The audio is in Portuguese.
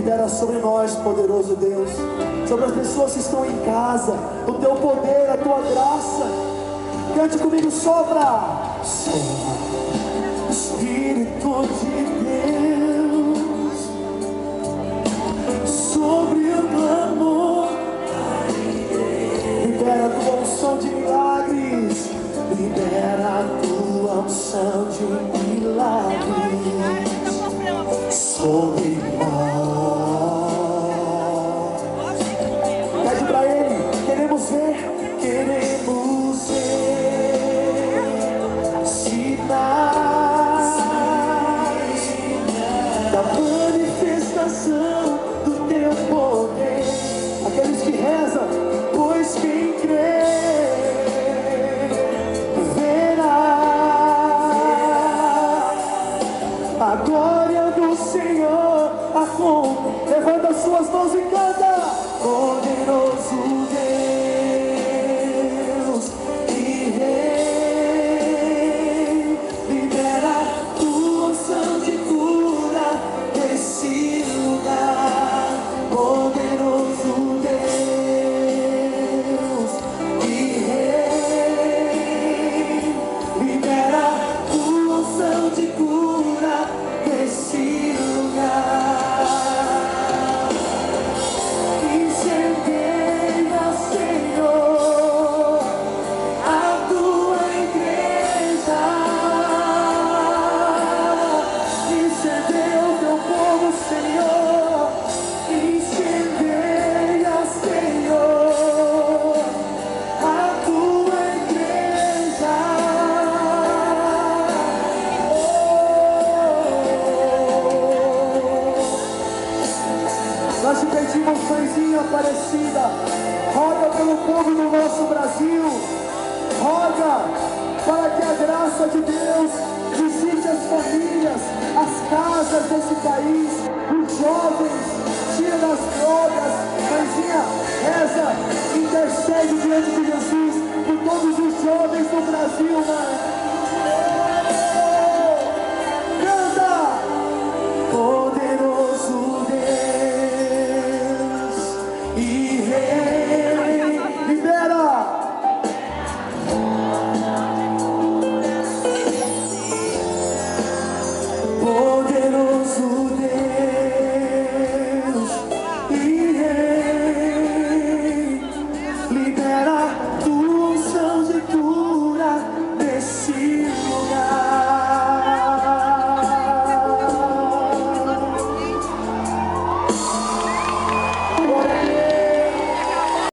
Libera sobre nós, poderoso Deus, sobre as pessoas que estão em casa, o teu poder, a tua graça. Cante comigo, sopra. Espírito de Deus, sobre o clamor, libera a tua unção de milagres, libera a tua unção de milagres sobre nós. Pede pra Ele, queremos ver sinais da manifestação do teu poder. Aqueles que rezam, pois quem crê verá a glória do Senhor. Levanta as suas mãos e canta. Poderoso Deus e Rei, libera tua unção de cura nesse lugar. Poderoso Deus e Rei, libera tua unção de cura nesse lugar. Incendeia, Senhor, a tua igreja. Incendeia o teu povo, Senhor. Incendeia, Senhor, a tua igreja. Nós te pedimos, Mãezinha Aparecida, roga pelo povo do nosso Brasil, roga para que a graça de Deus visite as famílias, as casas desse país, os jovens, tira das drogas. Mãezinha, reza, intercede diante de Jesus por todos os jovens do Brasil, mãe. Canta! Poderoso Deus e Rei, libera. Poderoso